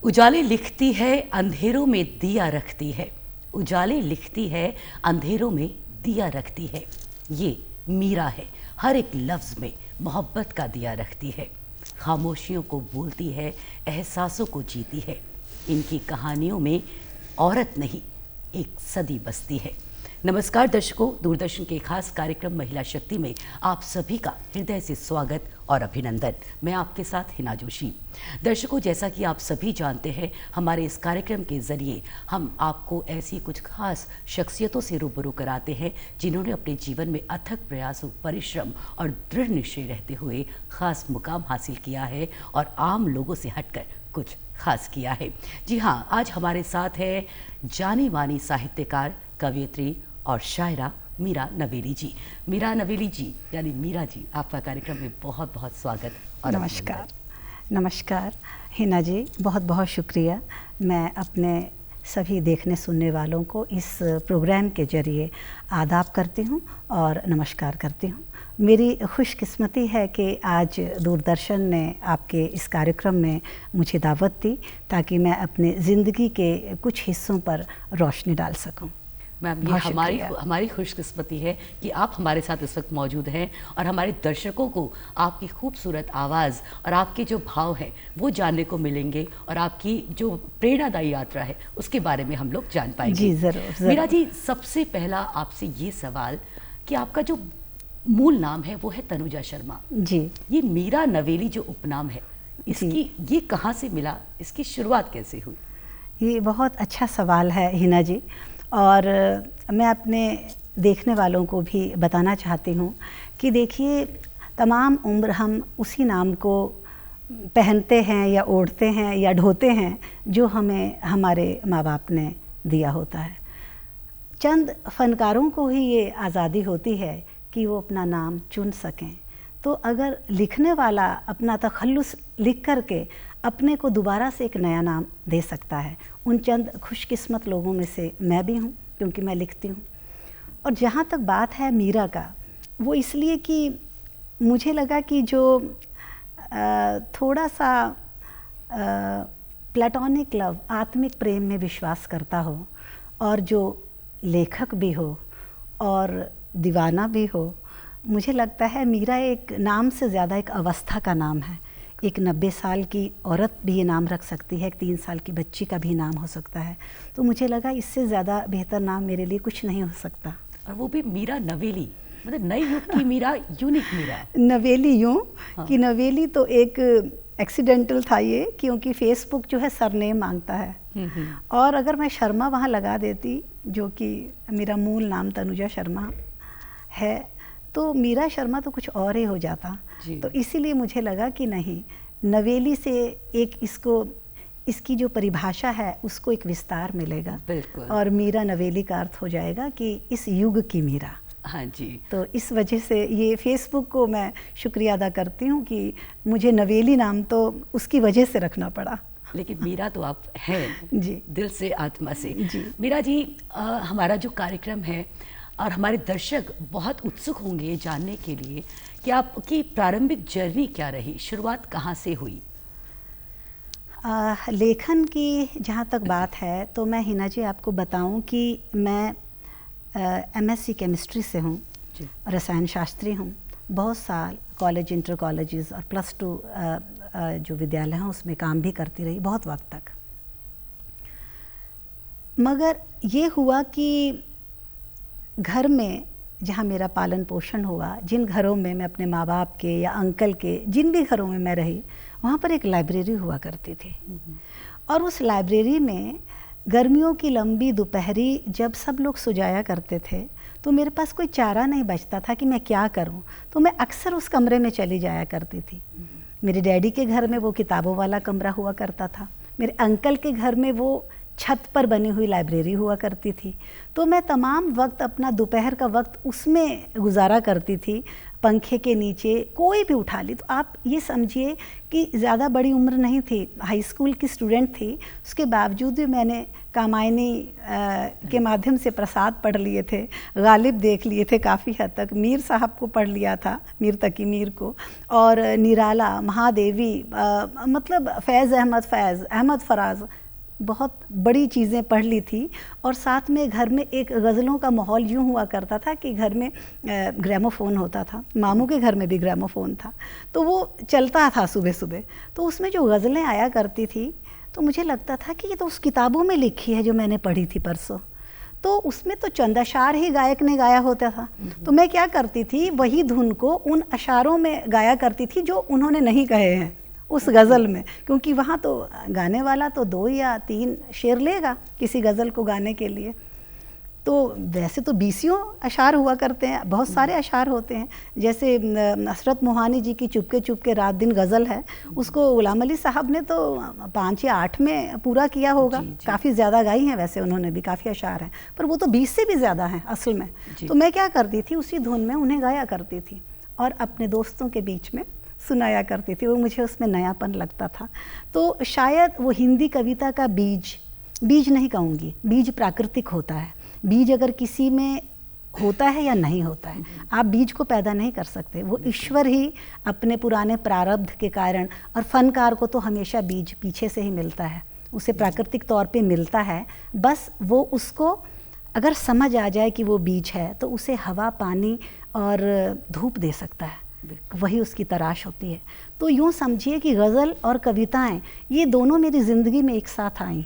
उजाले लिखती है अंधेरों में दिया रखती है। उजाले लिखती है अंधेरों में दिया रखती है। ये मीरा है, हर एक लफ्ज़ में मोहब्बत का दिया रखती है। खामोशियों को बोलती है, एहसासों को जीती है। इनकी कहानियों में औरत नहीं, एक सदी बसती है। नमस्कार दर्शकों, दूरदर्शन के खास कार्यक्रम महिला शक्ति में आप सभी का हृदय से स्वागत और अभिनंदन। मैं आपके साथ हिना जोशी। दर्शकों, जैसा कि आप सभी जानते हैं, हमारे इस कार्यक्रम के ज़रिए हम आपको ऐसी कुछ खास शख्सियतों से रूबरू कराते हैं जिन्होंने अपने जीवन में अथक प्रयासों, परिश्रम और दृढ़ निश्चय रहते हुए खास मुकाम हासिल किया है और आम लोगों से हटकर कुछ खास किया है। जी हाँ, आज हमारे साथ है जानी मानी साहित्यकार, कवयित्री और शायरा मीरा नवेली जी। मीरा नवेली जी यानी मीरा जी, आपका कार्यक्रम में बहुत बहुत स्वागत और नमस्कार। नमस्कार हिना जी, बहुत बहुत शुक्रिया। मैं अपने सभी देखने सुनने वालों को इस प्रोग्राम के जरिए आदाब करती हूँ और नमस्कार करती हूँ। मेरी खुशकिस्मती है कि आज दूरदर्शन ने आपके इस कार्यक्रम में मुझे दावत दी ताकि मैं अपने ज़िंदगी के कुछ हिस्सों पर रोशनी डाल सकूँ। मैम, ये हमारी खुशकिस्मती है कि आप हमारे साथ इस वक्त मौजूद हैं और हमारे दर्शकों को आपकी खूबसूरत आवाज़ और आपके जो भाव हैं वो जानने को मिलेंगे और आपकी जो प्रेरणादायी यात्रा है उसके बारे में हम लोग जान पाएंगे। जी ज़रूर। मीरा जी, सबसे पहला आपसे ये सवाल कि आपका जो मूल नाम है वो है तनुजा शर्मा जी। ये मीरा नवेली जो उपनाम है, इसकी ये कहाँ से मिला, इसकी शुरुआत कैसे हुई? ये बहुत अच्छा सवाल है हिना जी, और मैं अपने देखने वालों को भी बताना चाहती हूँ कि देखिए, तमाम उम्र हम उसी नाम को पहनते हैं या ओढ़ते हैं या ढोते हैं जो हमें हमारे माँ बाप ने दिया होता है। चंद फनकारों को ही ये आज़ादी होती है कि वो अपना नाम चुन सकें। तो अगर लिखने वाला अपना तखल्लुस लिख करके अपने को दोबारा से एक नया नाम दे सकता है, उन चंद खुशकिस्मत लोगों में से मैं भी हूँ, क्योंकि मैं लिखती हूँ। और जहाँ तक बात है मीरा का, वो इसलिए कि मुझे लगा कि जो थोड़ा सा प्लेटोनिक लव, आत्मिक प्रेम में विश्वास करता हो और जो लेखक भी हो और दीवाना भी हो, मुझे लगता है मीरा एक नाम से ज़्यादा एक अवस्था का नाम है। एक 90 साल की औरत भी ये नाम रख सकती है, एक 3 साल की बच्ची का भी नाम हो सकता है। तो मुझे लगा इससे ज़्यादा बेहतर नाम मेरे लिए कुछ नहीं हो सकता। और वो भी मीरा नवेली, मतलब नई युग की मीरा, यूनिक मीरा। नवेली यूँ हाँ। कि नवेली तो एक एक्सीडेंटल था ये, क्योंकि फेसबुक जो है सरनेम मांगता है। और अगर मैं शर्मा वहाँ लगा देती, जो कि मेरा मूल नाम तनुजा शर्मा है, तो मीरा शर्मा तो कुछ और ही हो जाता। तो इसीलिए मुझे लगा कि नहीं, नवेली से एक इसकी जो परिभाषा है उसको एक विस्तार मिलेगा। बिल्कुल। और मीरा नवेली का अर्थ हो जाएगा कि इस युग की मीरा। हाँ जी। तो इस वजह से ये फेसबुक को मैं शुक्रिया अदा करती हूँ कि मुझे नवेली नाम तो उसकी वजह से रखना पड़ा। लेकिन मीरा तो आप हैं जी, दिल से, आत्मा से। जी। मीरा जी, हमारा जो कार्यक्रम है और हमारे दर्शक बहुत उत्सुक होंगे ये जानने के लिए कि आपकी प्रारंभिक जर्नी क्या रही, शुरुआत कहाँ से हुई? लेखन की जहाँ तक बात है तो मैं हिना जी आपको बताऊं कि मैं एमएससी केमिस्ट्री से हूँ, रसायन शास्त्री हूँ। बहुत साल कॉलेज, इंटर कॉलेजेस और +2 जो विद्यालय हैं उसमें काम भी करती रही बहुत वक्त तक। मगर ये हुआ कि घर में जहाँ मेरा पालन पोषण हुआ, जिन घरों में मैं अपने माँ बाप के या अंकल के, जिन भी घरों में मैं रही, वहाँ पर एक लाइब्रेरी हुआ करती थी। और उस लाइब्रेरी में गर्मियों की लंबी दोपहरी जब सब लोग सो जाया करते थे तो मेरे पास कोई चारा नहीं बचता था कि मैं क्या करूं। तो मैं अक्सर उस कमरे में चली जाया करती थी। मेरे डैडी के घर में वो किताबों वाला कमरा हुआ करता था, मेरे अंकल के घर में वो छत पर बनी हुई लाइब्रेरी हुआ करती थी। तो मैं तमाम वक्त अपना दोपहर का वक्त उसमें गुजारा करती थी, पंखे के नीचे कोई भी उठा ली। तो आप ये समझिए कि ज़्यादा बड़ी उम्र नहीं थी, हाई स्कूल की स्टूडेंट थी, उसके बावजूद भी मैंने कामायनी के माध्यम से प्रसाद पढ़ लिए थे, गालिब देख लिए थे काफ़ी हद तक, मीर साहब को पढ़ लिया था, मीर तकी मीर को, और निराला, महादेवी, मतलब फैज़ अहमद फराज, बहुत बड़ी चीज़ें पढ़ ली थी। और साथ में घर में एक गज़लों का माहौल यूँ हुआ करता था कि घर में ग्रामोफोन होता था, मामू के घर में भी ग्रामोफोन था, तो वो चलता था सुबह सुबह। तो उसमें जो गज़लें आया करती थी तो मुझे लगता था कि ये तो उस किताबों में लिखी है जो मैंने पढ़ी थी परसों। तो उसमें तो चंद अशार ही गायक ने गाया होता था, तो मैं क्या करती थी, वही धुन को उन अशारों में गाया करती थी जो उन्होंने नहीं कहे हैं उस गज़ल में, क्योंकि वहाँ तो गाने वाला तो 2 या 3 शेर लेगा किसी गज़ल को गाने के लिए। तो वैसे तो 20 अशार हुआ करते हैं, बहुत सारे अशार होते हैं, जैसे नसरत मोहानी जी की चुपके चुपके रात दिन गज़ल है, उसको गुलाम अली साहब ने तो 5 या 8 में पूरा किया होगा। काफ़ी ज़्यादा गाई हैं वैसे उन्होंने भी, काफ़ी अशार हैं, पर वो तो 20 से भी ज़्यादा हैं असल में। तो मैं क्या करती थी, उसी धुन में उन्हें गाया करती थी और अपने दोस्तों के बीच में सुनाया करती थी। वो मुझे उसमें नयापन लगता था। तो शायद वो हिंदी कविता का बीज नहीं कहूँगी, बीज प्राकृतिक होता है। बीज अगर किसी में होता है या नहीं होता है, आप बीज को पैदा नहीं कर सकते, वो ईश्वर ही अपने पुराने प्रारब्ध के कारण, और फनकार को तो हमेशा बीज पीछे से ही मिलता है, उसे प्राकृतिक तौर पे मिलता है। बस वो उसको अगर समझ आ जाए कि वो बीज है तो उसे हवा, पानी और धूप दे सकता है, वही उसकी तराश होती है। तो यूँ समझिए कि गज़ल और कविताएं ये दोनों मेरी ज़िंदगी में एक साथ आईं,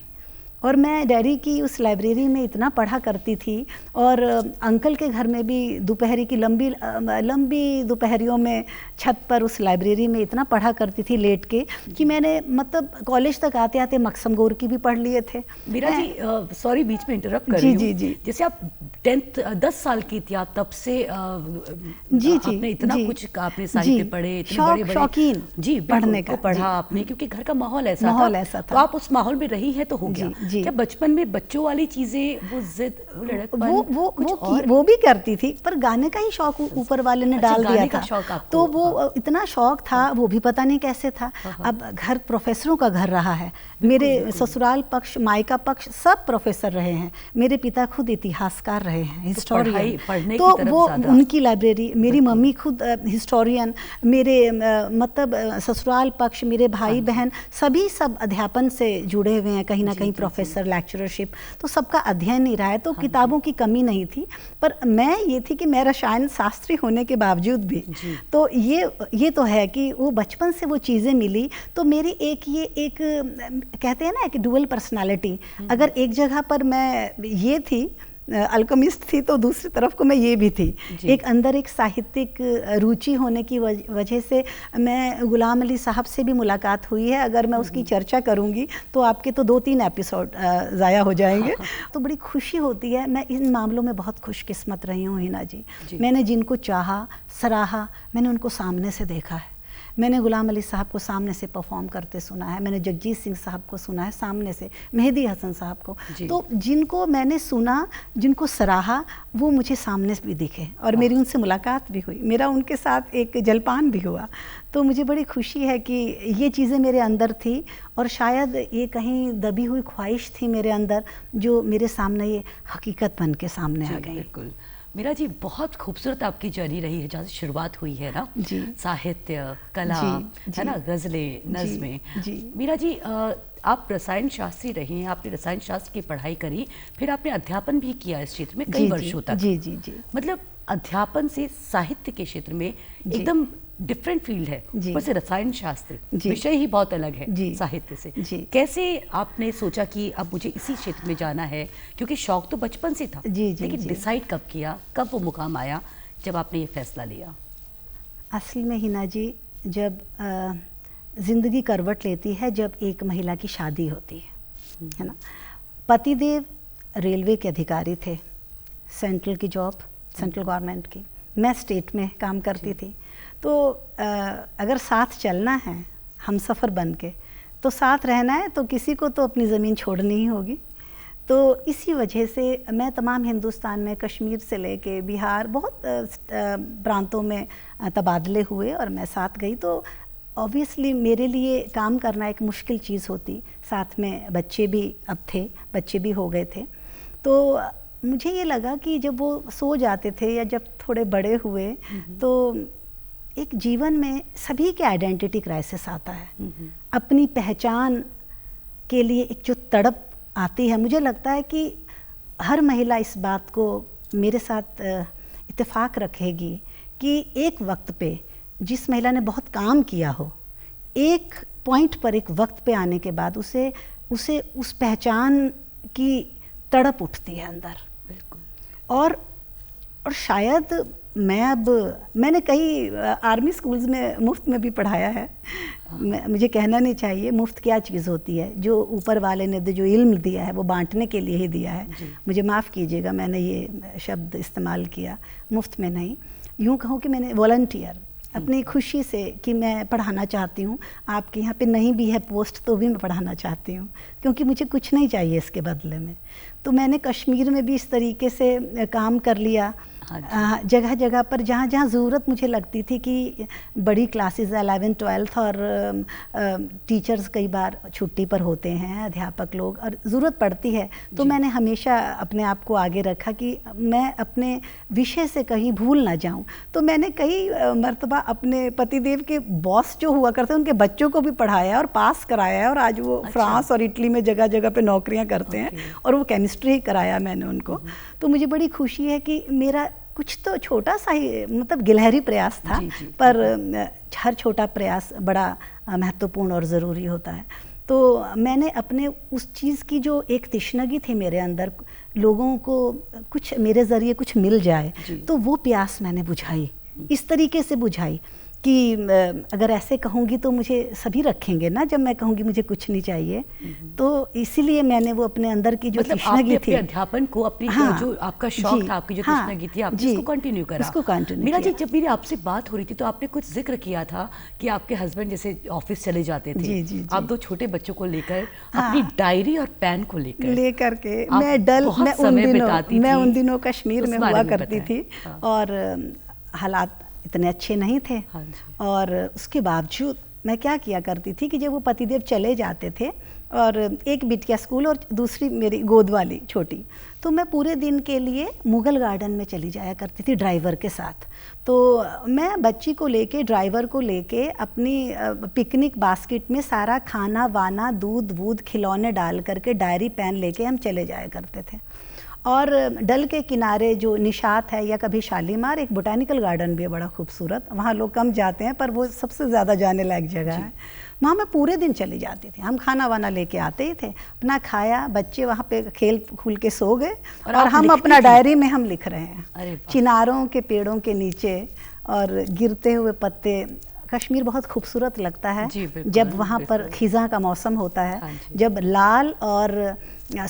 और मैं डैडी की उस लाइब्रेरी में इतना पढ़ा करती थी, और अंकल के घर में भी दोपहर की लंबी दोपहरियों में छत पर उस लाइब्रेरी में इतना पढ़ा करती थी लेट के कि मैंने मतलब कॉलेज तक आते आते मकसम गोर की भी पढ़ लिए थे। मीरा जी, सॉरी बीच में इंटरप्ट कर रही हूँ। जी। जैसे आप 10 साल की थी, आप तब से आपने इतना कुछ, आपने साहित्य पढ़े, इतने बड़े शौकीन जी पढ़ने का पढ़ा आपने, क्योंकि घर का माहौल ऐसा था। तो आप उस माहौल में रही है तो हो गया। क्या बचपन में बच्चों वाली चीजें, वो जिद, वो लड़कपन, वो भी करती थी, पर गाने का ही शौक ऊपर वाले ने डाल दिया था, तो वो इतना शौक था, वो भी पता नहीं कैसे था। अब घर प्रोफेसरों का घर रहा है, मेरे ससुराल पक्ष, मायका पक्ष सब प्रोफेसर रहे हैं, मेरे पिता खुद इतिहासकार रहे हैं, हिस्टोरियन, तो वो उनकी लाइब्रेरी, मेरी मम्मी खुद हिस्टोरियन, मेरे मतलब ससुराल पक्ष, मेरे भाई बहन सभी सब अध्यापन से जुड़े हुए हैं, कहीं ना कहीं प्रोफेसर, लेक्चरशिप, तो सबका अध्ययन ही रहा है, तो किताबों की कमी नहीं थी। पर मैं ये थी कि मैं रसायन शास्त्री होने के बावजूद भी, तो ये तो है कि वो बचपन से वो चीज़ें मिली, तो मेरी एक कहते हैं ना कि डुअल पर्सनालिटी, अगर एक जगह पर मैं ये थी अल्केमिस्ट थी, तो दूसरी तरफ को मैं ये भी थी। एक अंदर एक साहित्यिक रुचि होने की वजह से मैं गुलाम अली साहब से भी मुलाकात हुई है, अगर मैं उसकी चर्चा करूंगी तो आपके तो 2-3 एपिसोड ज़ाया हो जाएंगे। तो बड़ी खुशी होती है, मैं इन मामलों में बहुत खुशकिस्मत रही हूँ हिना जी। मैंने जिनको चाहा, सराहा, मैंने उनको सामने से देखा है। मैंने गुलाम अली साहब को सामने से परफॉर्म करते सुना है, मैंने जगजीत सिंह साहब को सुना है सामने से, मेहदी हसन साहब को, तो जिनको मैंने सुना, जिनको सराहा, वो मुझे सामने से भी दिखे, और मेरी उनसे मुलाकात भी हुई, मेरा उनके साथ एक जलपान भी हुआ। तो मुझे बड़ी खुशी है कि ये चीज़ें मेरे अंदर थी, और शायद ये कहीं दबी हुई ख्वाहिश थी मेरे अंदर, जो मेरे सामने ये हकीकत बन के सामने आ गई। बिल्कुल मीरा जी, बहुत खूबसूरत आपकी जर्नी रही है, जहाँ से शुरुआत हुई है ना, साहित्य, कला, है ना, गज़लें, नज़्में। मीरा जी, आप रसायन शास्त्री रही हैं, आपने रसायन शास्त्र की पढ़ाई करी, फिर आपने अध्यापन भी किया इस क्षेत्र में कई वर्षों तक। जी। मतलब अध्यापन से साहित्य के क्षेत्र में एकदम डिफरेंट फील्ड है, वैसे रसायन शास्त्र विषय ही बहुत अलग है साहित्य से। कैसे आपने सोचा कि अब मुझे इसी क्षेत्र में जाना है, क्योंकि शौक तो बचपन से था, लेकिन डिसाइड कब किया, कब वो मुकाम आया जब आपने ये फैसला लिया? असल में हिना जी, जब ज़िंदगी करवट लेती है, जब एक महिला की शादी होती है ना, पतिदेव रेलवे के अधिकारी थे, सेंट्रल की जॉब, सेंट्रल गवर्नमेंट की, मैं स्टेट में काम करती थी। तो अगर साथ चलना है, हम सफ़र बन के, तो साथ रहना है, तो किसी को तो अपनी ज़मीन छोड़नी ही होगी। तो इसी वजह से मैं तमाम हिंदुस्तान में कश्मीर से लेके बिहार बहुत प्रांतों में तबादले हुए और मैं साथ गई। तो ऑब्वियसली मेरे लिए काम करना एक मुश्किल चीज़ होती, साथ में बच्चे भी अब थे, बच्चे भी हो गए थे। तो मुझे ये लगा कि जब वो सो जाते थे या जब थोड़े बड़े हुए तो एक जीवन में सभी के आइडेंटिटी क्राइसिस आता है, अपनी पहचान के लिए एक जो तड़प आती है। मुझे लगता है कि हर महिला इस बात को मेरे साथ इत्तेफाक रखेगी कि एक वक्त पे जिस महिला ने बहुत काम किया हो, एक पॉइंट पर एक वक्त पे आने के बाद उसे उस पहचान की तड़प उठती है अंदर। बिल्कुल। और शायद मैंने कई आर्मी स्कूल्स में मुफ्त में भी पढ़ाया है। मुझे कहना नहीं चाहिए मुफ्त क्या चीज़ होती है, जो ऊपर वाले ने जो इल्म दिया है वो बांटने के लिए ही दिया है। मुझे माफ़ कीजिएगा मैंने ये शब्द इस्तेमाल किया, मुफ्त में नहीं, यूँ कहूँ कि मैंने वॉलंटियर अपनी खुशी से कि मैं पढ़ाना चाहती हूँ, आपके यहाँ पे नहीं भी है पोस्ट तो भी मैं पढ़ाना चाहती हूँ, क्योंकि मुझे कुछ नहीं चाहिए इसके बदले में। तो मैंने कश्मीर में भी इस तरीके से काम कर लिया, जगह जगह पर जहाँ जहाँ ज़रूरत मुझे लगती थी कि बड़ी क्लासेस 11, 12 और टीचर्स कई बार छुट्टी पर होते हैं, अध्यापक लोग, और ज़रूरत पड़ती है तो मैंने हमेशा अपने आप को आगे रखा कि मैं अपने विषय से कहीं भूल ना जाऊं। तो मैंने कई मर्तबा अपने पतिदेव के बॉस जो हुआ करते हैं उनके बच्चों को भी पढ़ाया और पास कराया है, और आज वो फ्रांस और इटली में जगह जगह पे नौकरियां करते हैं, और वो केमिस्ट्री ही कराया मैंने उनको। तो मुझे बड़ी खुशी है कि मेरा कुछ तो छोटा सा ही मतलब गिलहरी प्रयास था, पर हर छोटा प्रयास बड़ा महत्वपूर्ण और ज़रूरी होता है। तो मैंने अपने उस चीज़ की जो एक तिश्नगी थी मेरे अंदर, लोगों को कुछ मेरे ज़रिए कुछ मिल जाए, तो वो प्यास मैंने बुझाई, इस तरीके से बुझाई कि अगर ऐसे कहूँगी तो मुझे सभी रखेंगे ना, जब मैं कहूँगी मुझे कुछ नहीं चाहिए। तो इसीलिए मैंने वो अपने अंदर की जो तिश्नगी थी, अध्यापन को अपनी जो आपका शौक था, आपकी जो तिश्नगी थी, आपने उसको कंटिन्यू करा। उसको कंटिन्यू मीरा जी, जब मेरी आपसे बात हो रही थी तो आपने कुछ जिक्र किया था कि आपके हस्बैंड जैसे ऑफिस चले जाते थे, आप 2 छोटे बच्चों को लेकर अपनी डायरी और पेन को लेकर के मैं उन दिनों कश्मीर में हुआ करती थी, और हालात इतने अच्छे नहीं थे। और उसके बावजूद मैं क्या किया करती थी कि जब वो पतिदेव चले जाते थे, और एक बिटिया स्कूल और दूसरी मेरी गोद वाली छोटी, तो मैं पूरे दिन के लिए मुगल गार्डन में चली जाया करती थी ड्राइवर के साथ। तो मैं बच्ची को लेके, ड्राइवर को लेके, अपनी पिकनिक बास्केट में सारा खाना वाना, दूध वूध, खिलौने डाल करके, डायरी पेन लेके हम चले जाया करते थे। और डल के किनारे जो निशात है या कभी शालीमार, एक बोटानिकल गार्डन भी है बड़ा खूबसूरत, वहाँ लोग कम जाते हैं पर वो सबसे ज़्यादा जाने लायक जगह है। वहाँ मैं पूरे दिन चली जाती थी, हम खाना वाना लेके आते ही थे, अपना खाया, बच्चे वहाँ पे खेल खूल के सो गए, और हम अपना डायरी में हम लिख रहे हैं चिनारों के पेड़ों के नीचे, और गिरते हुए पत्ते। कश्मीर बहुत खूबसूरत लगता है जब वहाँ पर खिज़ां का मौसम होता है, जब लाल और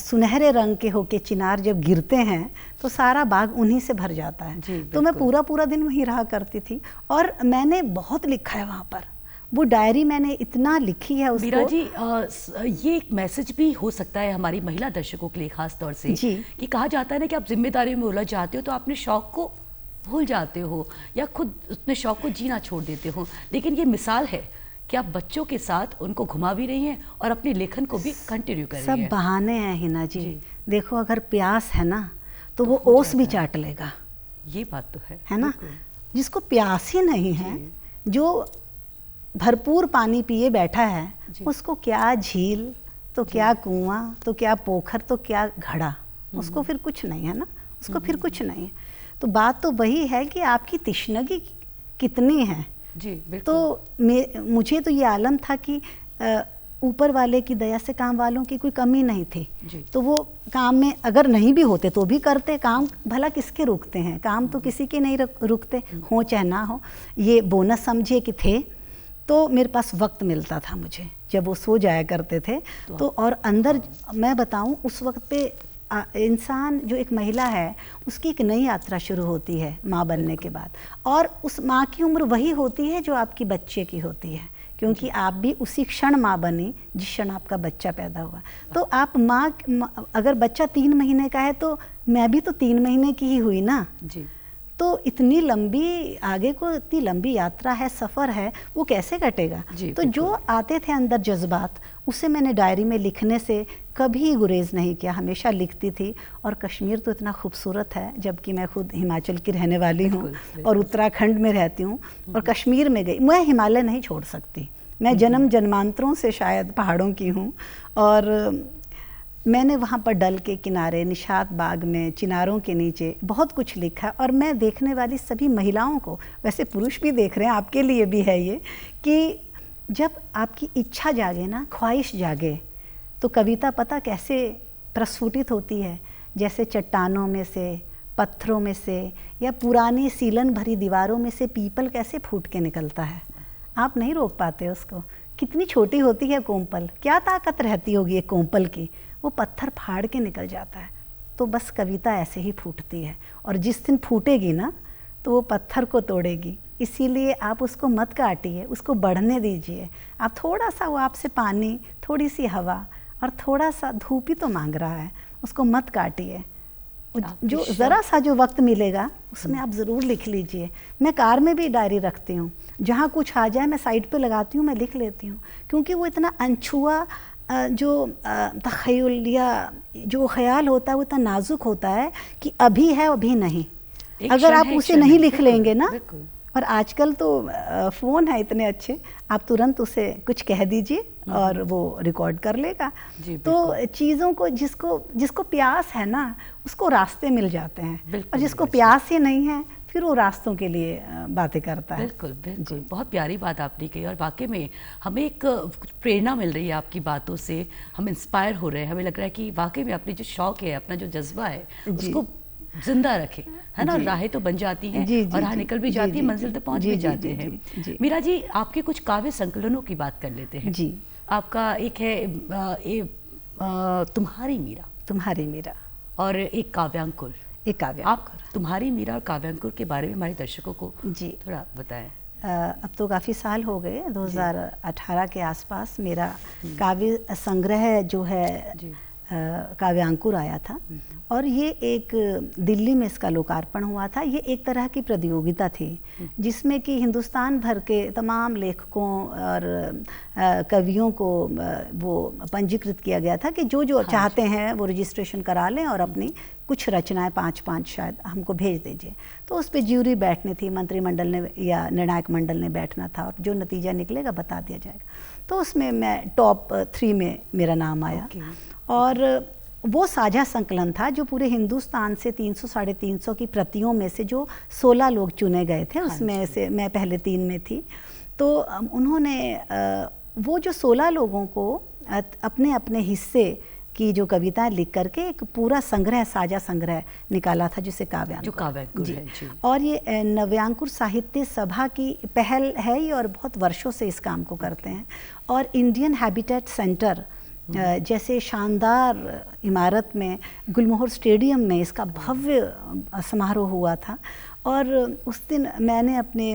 सुनहरे रंग के होके चिनार जब गिरते हैं तो सारा बाग उन्हीं से भर जाता है। तो मैं पूरा दिन वहीं रहा करती थी, और मैंने बहुत लिखा है वहाँ पर। वो डायरी मैंने इतना लिखी है उसको। मीरा जी, ये एक मैसेज भी हो सकता है हमारी महिला दर्शकों के लिए खास तौर से, कि कहा जाता है ना कि आप जिम्मेदारी में उलझ जाते हो तो अपने शौक को भूल जाते हो या खुद अपने शौक को जीना छोड़ देते हो, लेकिन ये मिसाल है कि आप बच्चों के साथ उनको घुमा भी रही हैं और अपने लेखन को भी कंटिन्यू कर रही हैं। सब बहाने हैं हिना जी। देखो, अगर प्यास है ना तो वो ओस भी चाट लेगा, ये बात तो है ना। जिसको प्यास ही नहीं है, जो भरपूर पानी पिए बैठा है, उसको क्या झील तो क्या कुआं तो क्या पोखर तो क्या घड़ा, उसको फिर कुछ नहीं है ना, उसको फिर कुछ नहीं है। तो बात तो वही है कि आपकी तिश्नगी कितनी है। जी, तो मुझे तो ये आलम था कि ऊपर वाले की दया से काम वालों की कोई कमी नहीं थी। तो वो काम में अगर नहीं भी होते तो भी करते काम, भला किसके रुकते हैं, काम तो किसी के नहीं रुकते, हो चाहे ना हो। ये बोनस समझे कि थे, तो मेरे पास वक्त मिलता था मुझे जब वो सो जाया करते थे। तो और अंदर मैं बताऊं, उस वक्त पे इंसान जो एक महिला है उसकी एक नई यात्रा शुरू होती है माँ बनने के बाद, और उस माँ की उम्र वही होती है जो आपकी बच्चे की होती है, क्योंकि आप भी उसी क्षण माँ बनी जिस क्षण आपका बच्चा पैदा हुआ। तो आप माँ, अगर बच्चा 3 महीने का है तो मैं भी तो 3 महीने की ही हुई ना जी। तो इतनी लंबी आगे को इतनी लंबी यात्रा है, सफ़र है, वो कैसे कटेगा। तो जो आते थे अंदर जज्बात, उसे मैंने डायरी में लिखने से कभी गुरेज नहीं किया, हमेशा लिखती थी। और कश्मीर तो इतना खूबसूरत है, जबकि मैं खुद हिमाचल की रहने वाली हूँ और उत्तराखंड में रहती हूँ और कश्मीर में गई, मैं हिमालय नहीं छोड़ सकती। मैं जन्म जन्मांतरों से शायद पहाड़ों की हूँ और मैंने वहाँ पर डल के किनारे, निशात बाग में, चिनारों के नीचे बहुत कुछ लिखा। और मैं देखने वाली सभी महिलाओं को, वैसे पुरुष भी देख रहे हैं, आपके लिए भी है ये, कि जब आपकी इच्छा जागे ना, ख्वाहिश जागे, तो कविता पता कैसे प्रस्फुटित होती है, जैसे चट्टानों में से, पत्थरों में से, या पुरानी सीलन भरी दीवारों में से पीपल कैसे फूट के निकलता है। आप नहीं रोक पाते उसको। कितनी छोटी होती है कोमपल, क्या ताकत रहती होगी एक कोमपल की, वो पत्थर फाड़ के निकल जाता है। तो बस कविता ऐसे ही फूटती है, और जिस दिन फूटेगी ना तो वो पत्थर को तोड़ेगी। इसीलिए आप उसको मत काटिए, उसको बढ़ने दीजिए। आप थोड़ा सा, वो आपसे पानी, थोड़ी सी हवा और थोड़ा सा धूप ही तो मांग रहा है, उसको मत काटिए। जो ज़रा सा जो वक्त मिलेगा उसमें आप ज़रूर लिख लीजिए। मैं कार में भी डायरी रखती हूँ, जहाँ कुछ आ जाए मैं साइड पे लगाती हूँ, मैं लिख लेती हूँ, क्योंकि वो इतना अनछुआ जो तख़य्युल या जो ख्याल होता है वो इतना नाजुक होता है कि अभी है अभी नहीं। अगर आप उसे नहीं लिख लेंगे ना, और आजकल तो फ़ोन है इतने अच्छे, आप तुरंत उसे कुछ कह दीजिए और वो रिकॉर्ड कर लेगा। तो चीज़ों को, जिसको प्यास है ना उसको रास्ते मिल जाते हैं, और जिसको प्यास ही नहीं है फिर वो रास्तों के लिए बातें करता है। बिल्कुल बिल्कुल, बहुत प्यारी बात आपने कही, और वाकई में हमें एक कुछ प्रेरणा मिल रही है आपकी बातों से। हम इंस्पायर हो रहे हैं, हमें लग रहा है कि वाकई में अपनी जो शौक़ है, अपना जो जज्बा है, उसको जिंदा रखें, है ना। राहें तो बन जाती हैं और राह निकल भी जाती है, मंजिल तक पहुंच भी जाते हैं। मीरा जी, आपके कुछ काव्य संकलनों की बात कर लेते हैं। जी, आपका एक है तुम्हारी मीरा, तुम्हारी मीरा, और एक काव्यांकुर। आप तुम्हारी मीरा और काव्यांकुर के बारे में हमारे दर्शकों को जी थोड़ा बताएं। अब तो काफ़ी साल हो गए, 2018 के आसपास मेरा काव्य संग्रह जो है काव्यांकुर आया था, और ये एक दिल्ली में इसका लोकार्पण हुआ था। ये एक तरह की प्रतियोगिता थी जिसमें कि हिंदुस्तान भर के तमाम लेखकों और कवियों को वो पंजीकृत किया गया था कि जो चाहते हैं वो रजिस्ट्रेशन करा लें और अपनी कुछ रचनाएं 5-5 शायद हमको भेज दीजिए। तो उस पर ज्यूरी बैठनी थी, मंत्रिमंडल ने या निर्णायक मंडल ने बैठना था, और जो नतीजा निकलेगा बता दिया जाएगा। तो उसमें मैं टॉप 3 में मेरा नाम आया। और वो साझा संकलन था जो पूरे हिंदुस्तान से 300-350 की प्रतियों में से जो 16 लोग चुने गए थे, उसमें से मैं पहले 3 में थी। तो उन्होंने वो जो 16 लोगों को अपने अपने हिस्से की जो कविताएं लिख करके एक पूरा संग्रह, साझा संग्रह निकाला था, जिसे काव्यांकुर है। जी। और ये नव्यांकुर साहित्य सभा की पहल है ये, और बहुत वर्षों से इस काम को करते हैं। और इंडियन हैबिटेट सेंटर जैसे शानदार इमारत में, गुलमोहर स्टेडियम में इसका भव्य समारोह हुआ था। और उस दिन मैंने अपने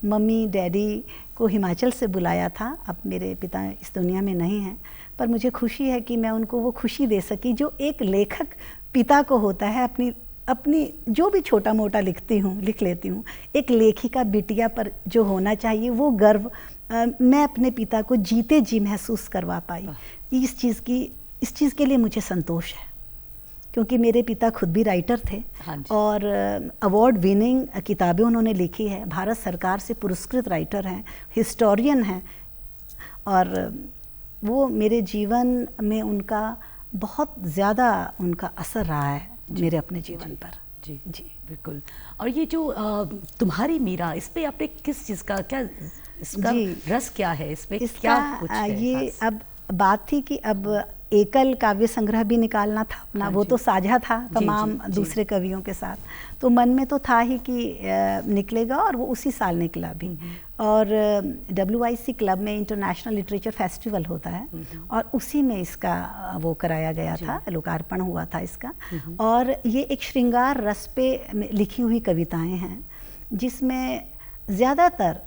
मम्मी डैडी को हिमाचल से बुलाया था। अब मेरे पिता इस दुनिया में नहीं हैं, पर मुझे खुशी है कि मैं उनको वो खुशी दे सकी जो एक लेखक पिता को होता है। अपनी जो भी छोटा मोटा लिख लेती हूँ, एक लेखिका बिटिया पर जो होना चाहिए वो गर्व मैं अपने पिता को जीते जी महसूस करवा पाई। इस चीज़ के लिए मुझे संतोष है, क्योंकि मेरे पिता खुद भी राइटर थे और अवार्ड विनिंग किताबें उन्होंने लिखी है, भारत सरकार से पुरस्कृत राइटर हैं, हिस्टोरियन हैं, और वो मेरे जीवन में उनका बहुत ज़्यादा उनका असर रहा है मेरे अपने जीवन पर। जी जी बिल्कुल। और ये जो तुम्हारी मीरा, इस पे आपने किस चीज़ का, क्या इसका रस क्या है, इस पे क्या कुछ है? ये अब बात थी कि अब एकल काव्य संग्रह भी निकालना था अपना, वो तो साझा था तमाम दूसरे कवियों के साथ, तो मन में तो था ही कि निकलेगा, और वो उसी साल निकला भी। और WIC क्लब में इंटरनेशनल लिटरेचर फेस्टिवल होता है, और उसी में इसका वो कराया गया था, लोकार्पण हुआ था इसका। और ये एक श्रृंगार रस पे लिखी हुई कविताएं हैं, जिसमें ज़्यादातर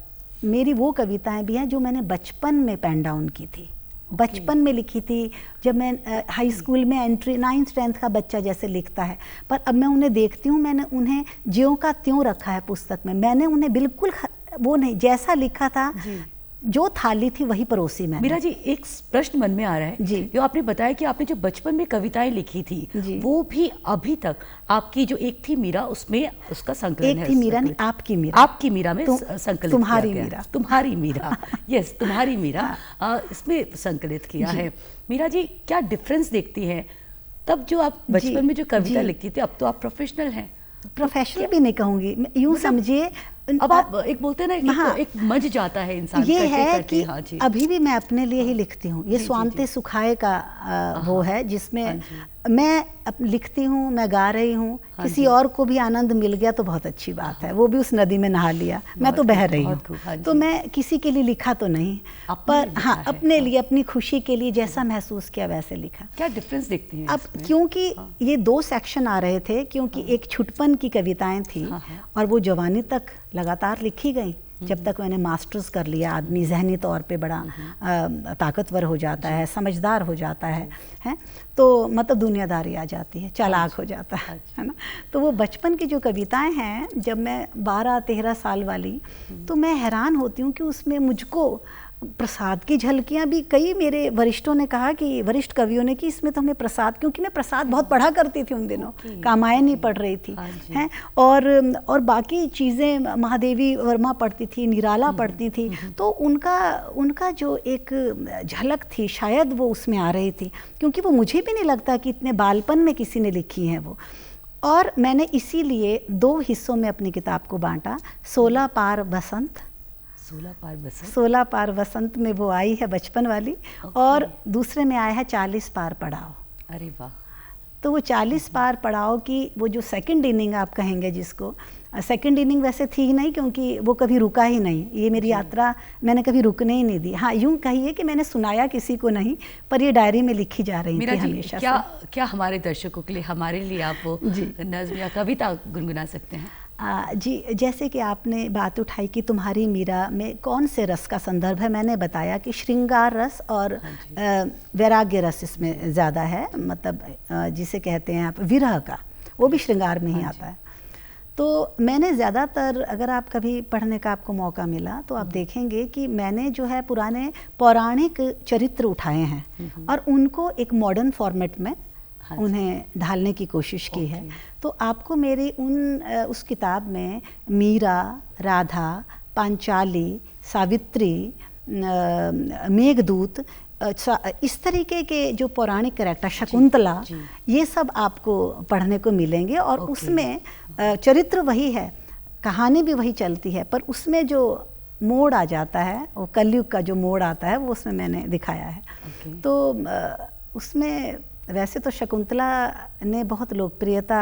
मेरी वो कविताएं भी हैं जो मैंने बचपन में पेन डाउन की थी, बचपन में लिखी थी, जब मैं हाई स्कूल में एंट्री 9th 10th का बच्चा जैसे लिखता है, पर अब मैं उन्हें देखती हूँ, मैंने उन्हें ज्यों का त्यों रखा है पुस्तक में। मैंने उन्हें बिल्कुल वो नहीं, जैसा लिखा था, जो थाली थी वही परोसी मैंने। मीरा जी, एक प्रश्न मन में आ रहा है जी। जो आपने बताया कि आपने जो बचपन में कविताएं लिखी थी वो भी अभी तक आपकी जो एक थी मीरा उसमें उसका संकलन है। एक थी मीरा नहीं, आपकी मीरा, आपकी मीरा में संकलित तुम्हारी किया मीरा, तुम्हारी मीरा यस, तुम्हारी मीरा इसमें संकलित किया है। मीरा जी, क्या डिफरेंस देखती हैं तब जो आप बचपन में जो कविता लिखती थी, अब तो आप प्रोफेशनल हैं? प्रोफेशनल भी नहीं कहूँगी, यूँ समझिए। अब आप एक बोलते हैं ना, हाँ, एक मज जाता है इंसान ये करते, है करते, कि हाँ जी। अभी भी मैं अपने लिए ही लिखती हूँ। ये स्वांते सुखाए का वो है जिसमें मैं लिखती हूँ, मैं गा रही हूँ, किसी और को भी आनंद मिल गया तो बहुत अच्छी बात है, वो भी उस नदी में नहा लिया, मैं तो बह रही हूँ। तो मैं किसी के लिए लिखा तो नहीं, पर हाँ अपने लिए, अपनी खुशी के लिए जैसा महसूस किया वैसे लिखा। क्या डिफरेंस देखती हैं अब क्योंकि ये 2 सेक्शन आ रहे थे, क्योंकि एक छुटपन की कविताएं थी और वो जवानी तक लगातार लिखी गई, जब तक मैंने मास्टर्स कर लिया। आदमी जहनी तौर पे बड़ा ताकतवर हो जाता है, समझदार हो जाता है, तो मतलब दुनियादारी आ जाती है, चालाक हो जाता है ना। तो वो बचपन की जो कविताएं हैं, जब मैं 12-13 साल वाली, तो मैं हैरान होती हूँ कि उसमें मुझको प्रसाद की झलकियाँ भी, कई मेरे वरिष्ठों ने कहा कि वरिष्ठ कवियों ने कि इसमें तो हमें प्रसाद, क्योंकि मैं प्रसाद बहुत पढ़ा करती थी उन दिनों, कामायनी पढ़ रही थी हैं, और बाकी चीज़ें महादेवी वर्मा पढ़ती थी, निराला पढ़ती थी, तो उनका जो एक झलक थी शायद वो उसमें आ रही थी, क्योंकि वो मुझे भी नहीं लगता कि इतने बालपन में किसी ने लिखी हैं वो। और मैंने इसीलिए 2 हिस्सों में अपनी किताब को बांटा। 16 पार बसंत, 16 पार बसंत में वो आई है बचपन वाली, और दूसरे में आया है 40 पार पड़ाव। अरे वाह। तो वो 40 पार पड़ाव की वो जो सेकंड इनिंग आप कहेंगे जिसको, सेकंड इनिंग वैसे थी ही नहीं, क्योंकि वो कभी रुका ही नहीं, ये मेरी यात्रा मैंने कभी रुकने ही नहीं दी। हाँ, यूँ कहिए कि मैंने सुनाया किसी को नहीं, पर ये डायरी में लिखी जा रही थी हमेशा। क्या हमारे दर्शकों के लिए, हमारे लिए आप वो नज़्म या कविता गुनगुना सकते हैं? जी, जैसे कि आपने बात उठाई कि तुम्हारी मीरा में कौन से रस का संदर्भ है, मैंने बताया कि श्रृंगार रस और वैराग्य रस इसमें ज़्यादा है, मतलब जिसे कहते हैं आप विरह का, वो भी श्रृंगार में ही आता है। तो मैंने ज़्यादातर, अगर आप कभी पढ़ने का आपको मौका मिला तो आप देखेंगे कि मैंने जो है पुराने पौराणिक चरित्र उठाए हैं और उनको एक मॉडर्न फॉर्मेट में उन्हें ढालने की कोशिश की है। तो आपको मेरी उस किताब में मीरा, राधा, पांचाली, सावित्री, मेघदूत, इस तरीके के जो पौराणिक कैरेक्टर, शकुंतला, ये सब आपको पढ़ने को मिलेंगे। और उसमें चरित्र वही है, कहानी भी वही चलती है, पर उसमें जो मोड़ आ जाता है, वो कलयुग का जो मोड़ आता है, वो उसमें मैंने दिखाया है। तो उसमें वैसे तो शकुंतला ने बहुत लोकप्रियता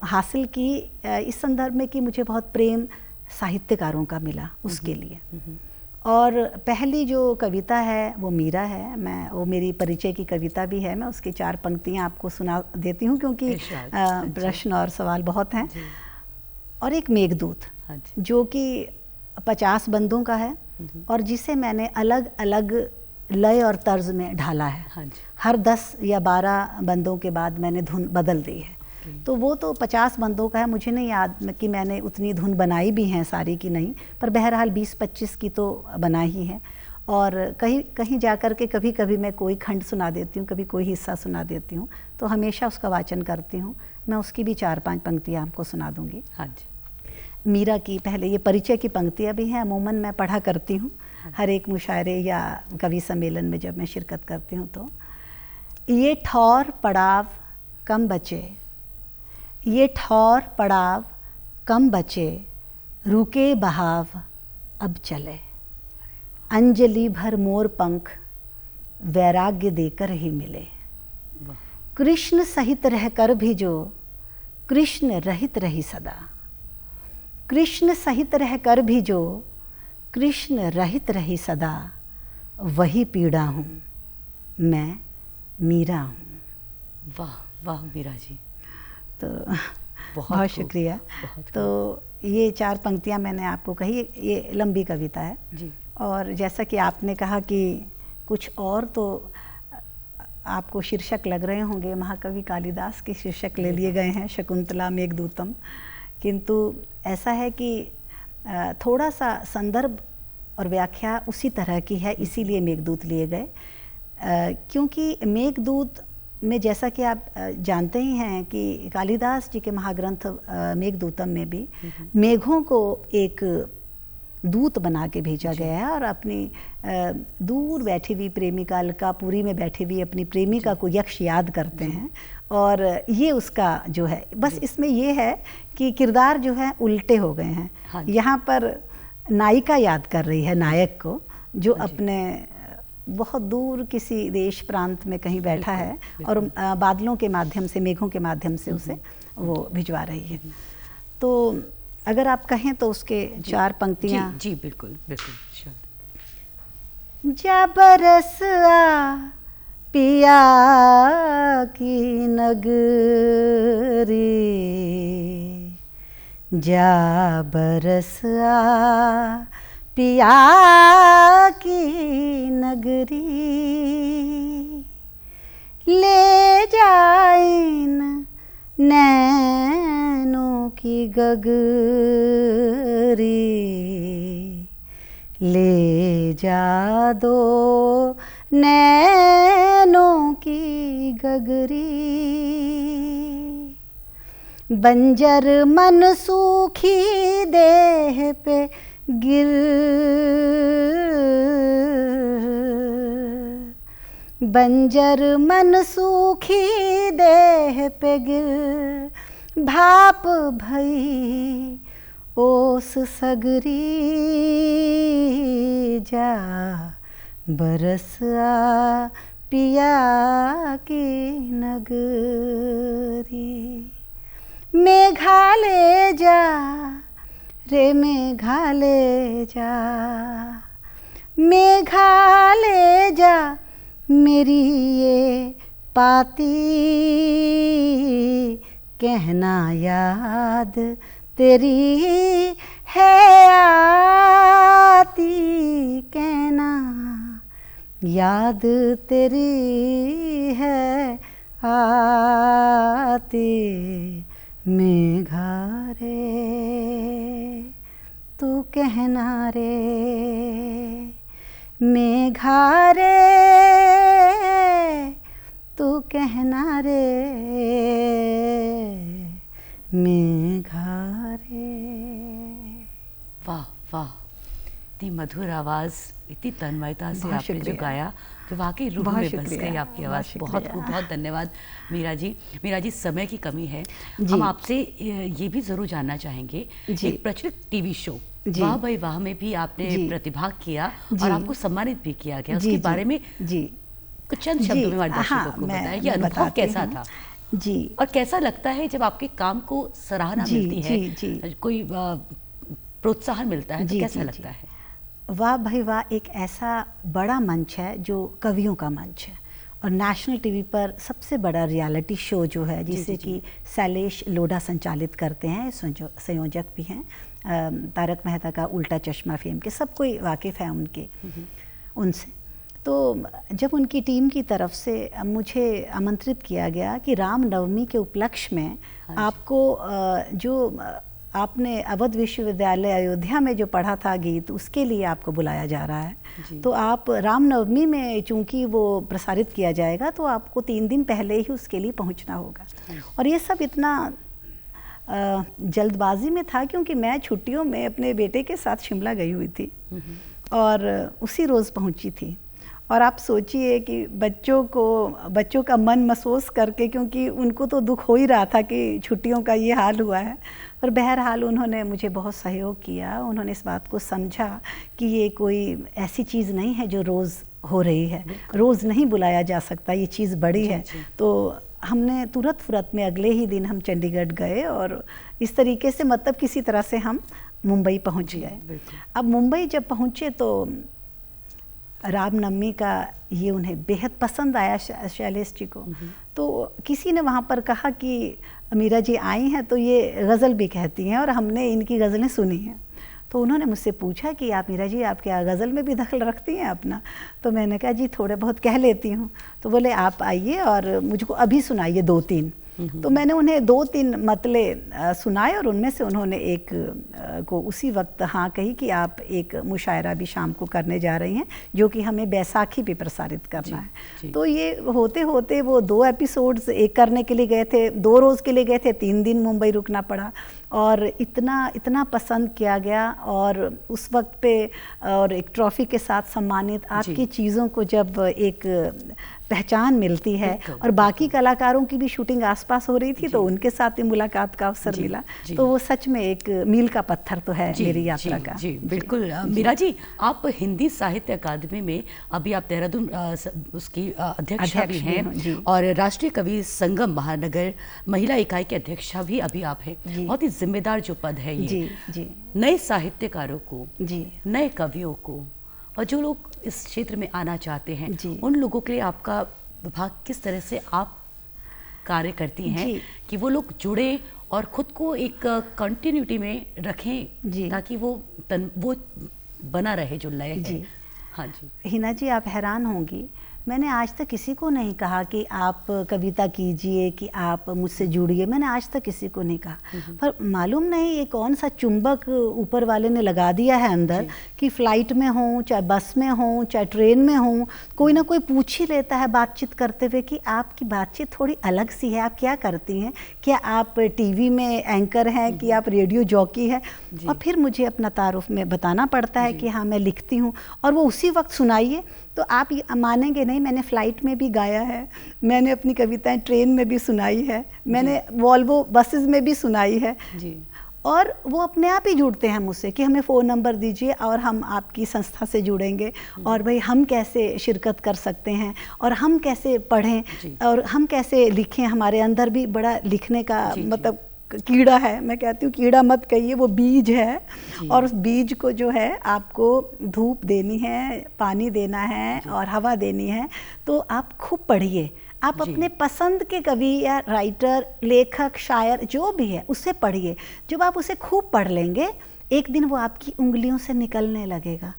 हासिल की इस संदर्भ में कि मुझे बहुत प्रेम साहित्यकारों का मिला उसके लिए। और पहली जो कविता है वो मीरा है, वो मेरी परिचय की कविता भी है। मैं उसकी 4 पंक्तियां आपको सुना देती हूँ, क्योंकि प्रश्न और सवाल बहुत हैं। और एक मेघदूत जो कि 50 बंदों का है और जिसे मैंने अलग अलग लय और तर्ज में ढाला है। हर 10 या 12 बंदों के बाद मैंने धुन बदल दी है। तो वो तो 50 बंदों का है, मुझे नहीं याद कि मैंने उतनी धुन बनाई भी हैं सारी की नहीं, पर बहरहाल 20-25 की तो बना ही है। और कहीं जा कर के कभी कभी मैं कोई खंड सुना देती हूँ, कभी कोई हिस्सा सुना देती हूँ, तो हमेशा उसका वाचन करती हूँ। मैं उसकी भी 4-5 पंक्तियाँ आपको सुना दूँगी। हाँ जी। मीरा की पहले ये परिचय की पंक्तियाँ भी हैं, अमूमन मैं पढ़ा करती हूँ हर एक मुशायरे या कवि सम्मेलन में जब मैं शिरकत करती हूँ। तो ये ठौर पड़ाव कम बचे, ये ठौर पड़ाव कम बचे, रुके बहाव अब चले, अंजलि भर मोर पंख वैराग्य देकर ही मिले, कृष्ण सहित रहकर भी जो कृष्ण रहित रही सदा, कृष्ण सहित रहकर भी जो कृष्ण रहित रही सदा, वही पीड़ा हूँ मैं मीरा हूँ। वाह वाह मीरा जी, तो बहुत शुक्रिया। तो ये 4 पंक्तियाँ मैंने आपको कही, ये लंबी कविता है जी। और जैसा कि आपने कहा कि कुछ और, तो आपको शीर्षक लग रहे होंगे, महाकवि कालिदास के शीर्षक ले लिए गए हैं, शकुंतला मेघदूतम। किंतु ऐसा है कि थोड़ा सा संदर्भ और व्याख्या उसी तरह की है, इसीलिए मेघदूत लिए गए। क्योंकि मेघदूत में, जैसा कि आप जानते ही हैं कि कालिदास जी के महाग्रंथ मेघदूतम में भी मेघों को एक दूत बना के भेजा गया है और अपनी दूर बैठी हुई प्रेमिका, अलकापुरी में बैठी हुई अपनी प्रेमिका को यक्ष याद करते हैं और ये उसका जो है, बस इसमें ये है कि किरदार जो है उल्टे हो गए हैं। हाँ, यहाँ पर नायिका याद कर रही है नायक को, जो अपने बहुत दूर किसी देश प्रांत में कहीं बैठा है और बादलों के माध्यम से, मेघों के माध्यम से उसे वो भिजवा रही है। तो अगर आप कहें तो उसके 4 पंक्तियाँ। जी बिल्कुल बिल्कुल। जा बरस आ पिया की नगरी, जा बरस आ पिया की नगरी, ले जाइन नैनों की गगरी, ले जा दो नैनों की गगरी, बंजर मन सूखी देह पे गिर, बंजर मन सूखी देह पे गिर, भाप भई ओस सगरी, जा बरस आ पिया की नगरी, मेघालय जा रे मेघालय जा, मेघालय जा मेरी ये पाती, कहना याद तेरी है आती, कहना याद तेरी है आती, मेघा रे तू कहना रे, मेघा रे तू कहना रे, मेघा रे। वाह वाह, इतनी मधुर आवाज़, इतनी तन्मयता से आपने जो गाया तो वाकई रूह में बस गई आपकी आवाज़। बहुत खूब, बहुत धन्यवाद मीरा जी। मीरा जी, समय की कमी है, हम आपसे ये भी ज़रूर जानना चाहेंगे, एक प्रचलित टीवी शो वाह भाई वाह में भी आपने प्रतिभाग किया और आपको सम्मानित भी किया गया, उसके बारे में कुछ चंद शब्दों में हमारे दर्शकों को बताएं, ये अनुभव कैसा था जी, और कैसा लगता है जब आपके काम को सराहना मिलती है, कोई प्रोत्साहन मिलता है, तो कैसा लगता है? वाह भाई वाह एक ऐसा बड़ा मंच है जो कवियों का मंच है और नेशनल टीवी पर सबसे बड़ा रियलिटी शो जो है, जिसे कि शैलेश लोढ़ा संचालित करते हैं, संयोजक भी हैं, तारक मेहता का उल्टा चश्मा फेम के, सब कोई वाकिफ़ है उनसे। तो जब उनकी टीम की तरफ से मुझे आमंत्रित किया गया कि रामनवमी के उपलक्ष्य में आपको जो आपने अवध विश्वविद्यालय अयोध्या में जो पढ़ा था गीत, उसके लिए आपको बुलाया जा रहा है, तो आप रामनवमी में चूंकि वो प्रसारित किया जाएगा तो आपको 3 दिन पहले ही उसके लिए पहुंचना होगा। और ये सब इतना जल्दबाजी में था क्योंकि मैं छुट्टियों में अपने बेटे के साथ शिमला गई हुई थी और उसी रोज़ पहुंची थी। और आप सोचिए कि बच्चों का मन महसूस करके, क्योंकि उनको तो दुख हो ही रहा था कि छुट्टियों का ये हाल हुआ है, पर बहरहाल उन्होंने मुझे बहुत सहयोग किया। उन्होंने इस बात को समझा कि ये कोई ऐसी चीज़ नहीं है जो रोज़ हो रही है, रोज़ नहीं बुलाया जा सकता, ये चीज़ बड़ी है। तो हमने तुरंत फुरत में अगले ही दिन हम चंडीगढ़ गए और इस तरीके से, मतलब किसी तरह से हम मुंबई पहुंच गए। अब मुंबई जब पहुंचे तो रामनवमी का ये उन्हें बेहद पसंद आया शैलेश जी को। तो किसी ने वहाँ पर कहा कि मीरा जी आई हैं तो ये गज़ल भी कहती हैं और हमने इनकी गज़लें सुनी हैं। तो उन्होंने मुझसे पूछा कि आप मीरा जी आप क्या गज़ल में भी दखल रखती हैं अपना? तो मैंने कहा जी थोड़े बहुत कह लेती हूँ। तो बोले आप आइए और मुझको अभी सुनाइए 2-3। तो मैंने उन्हें 2-3 मतले सुनाए और उनमें से उन्होंने एक को उसी वक्त हाँ कही कि आप एक मुशायरा भी शाम को करने जा रही हैं जो कि हमें बैसाखी पे प्रसारित करना है। तो ये होते होते वो 2 एपिसोड्स एक करने के लिए गए थे, 2 रोज़ के लिए गए थे, 3 दिन मुंबई रुकना पड़ा और इतना पसंद किया गया। और उस वक्त पे और एक ट्रॉफ़ी के साथ सम्मानित आपकी चीज़ों को जब एक पहचान मिलती है और बाकी कलाकारों की भी शूटिंग आसपास हो रही थी तो उनके साथ भी मुलाकात का अवसर मिला। तो वो सच में एक मील का पत्थर तो है मेरी यात्रा का। जी बिल्कुल। मीरा जी आप हिंदी साहित्य अकादमी में अभी आप देहरादून उसकी अध्यक्षा भी हैं और राष्ट्रीय कवि संगम महानगर महिला इकाई के अध्यक्षा भी अभी आप हैं। बहुत ही जिम्मेदार जो पद है ये। नए साहित्यकारों को, नए कवियों को और जो लोग इस क्षेत्र में आना चाहते हैं उन लोगों के लिए आपका विभाग किस तरह से आप कार्य करती हैं कि वो लोग जुड़े और खुद को एक कंटिन्यूटी में रखें ताकि वो बना रहे जो लय है। हाँ जी हिना जी आप हैरान होंगी, मैंने आज तक किसी को नहीं कहा कि आप कविता कीजिए, कि आप मुझसे जुड़िए, मैंने आज तक किसी को नहीं कहा। पर मालूम नहीं ये कौन सा चुंबक ऊपर वाले ने लगा दिया है अंदर कि फ़्लाइट में हूँ, चाहे बस में हूँ, चाहे ट्रेन में हूँ, कोई ना कोई पूछ ही लेता है बातचीत करते हुए कि आपकी बातचीत थोड़ी अलग सी है, आप क्या करती हैं, क्या आप टीवी में एंकर हैं, कि आप रेडियो जॉकी है। और फिर मुझे अपना तारुफ में बताना पड़ता है कि हाँ मैं लिखती हूँ और वो उसी वक्त सुनाइए। तो आप ये मानेंगे नहीं, मैंने फ़्लाइट में भी गाया है, मैंने अपनी कविताएं ट्रेन में भी सुनाई है, मैंने वॉल्वो बसेस में भी सुनाई है और वो अपने आप ही जुड़ते हैं मुझसे कि हमें फ़ोन नंबर दीजिए और हम आपकी संस्था से जुड़ेंगे और भाई हम कैसे शिरकत कर सकते हैं और हम कैसे पढ़ें और हम कैसे लिखें। हमारे अंदर भी बड़ा लिखने का मतलब कीड़ा है, मैं कहती हूँ कीड़ा मत कहिए, वो बीज है और उस बीज को जो है आपको धूप देनी है, पानी देना है और हवा देनी है। तो आप खूब पढ़िए, आप अपने पसंद के कवि या राइटर, लेखक, शायर जो भी है उससे पढ़िए। जब आप उसे खूब पढ़ लेंगे एक दिन वो आपकी उंगलियों से निकलने लगेगा।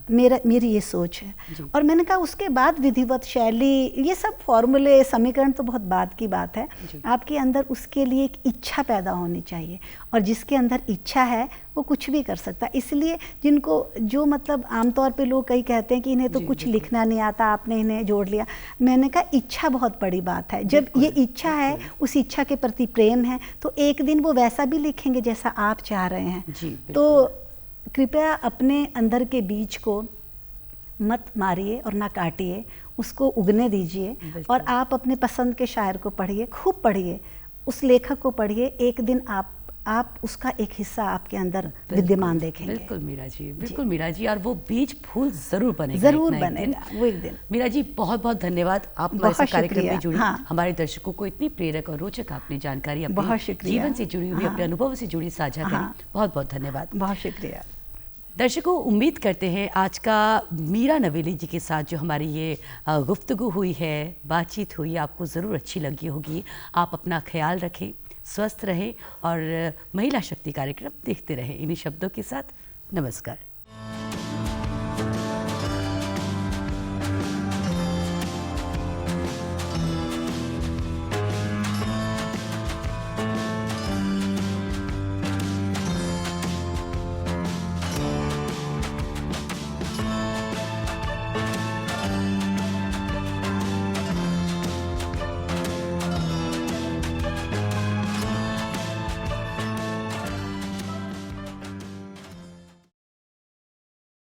मेरी ये सोच है। और मैंने कहा उसके बाद विधिवत शैली, ये सब फॉर्मूले, समीकरण तो बहुत बाद की बात है। आपके अंदर उसके लिए एक इच्छा पैदा होनी चाहिए और जिसके अंदर इच्छा है वो कुछ भी कर सकता है। इसलिए जिनको जो मतलब आमतौर पे लोग कई कहते हैं कि इन्हें तो कुछ लिखना नहीं आता, आपने इन्हें जोड़ लिया। मैंने कहा इच्छा बहुत बड़ी बात है। जब ये इच्छा है, उस इच्छा के प्रति प्रेम है, तो एक दिन वो वैसा भी लिखेंगे जैसा आप चाह रहे हैं। तो कृपया अपने अंदर के बीज को मत मारिए और ना काटिए, उसको उगने दीजिए और आप अपने पसंद के शायर को पढ़िए, खूब पढ़िए, उस लेखक को पढ़िए। एक दिन आप उसका एक हिस्सा आपके अंदर विद्यमान देखेंगे। बिल्कुल मीरा जी, बिल्कुल मीरा जी, और वो बीज फूल जरूर बनेगा, जरूर बनेगा वो एक दिन। मीरा जी बहुत बहुत धन्यवाद, आप हमारे कार्यक्रम में जुड़ी। हमारे दर्शकों को इतनी प्रेरक और रोचक आपने जानकारी अपने जीवन से जुड़ी हुई, अपने अनुभव से जुड़ी साझा करी। बहुत बहुत धन्यवाद। बहुत शुक्रिया। दर्शकों उम्मीद करते हैं आज का मीरा नवेली जी के साथ जो हमारी ये गुफ्तगू हुई है, बातचीत हुई, आपको ज़रूर अच्छी लगी होगी। आप अपना ख्याल रखें, स्वस्थ रहें और महिला शक्ति कार्यक्रम देखते रहें। इन्हीं शब्दों के साथ नमस्कार।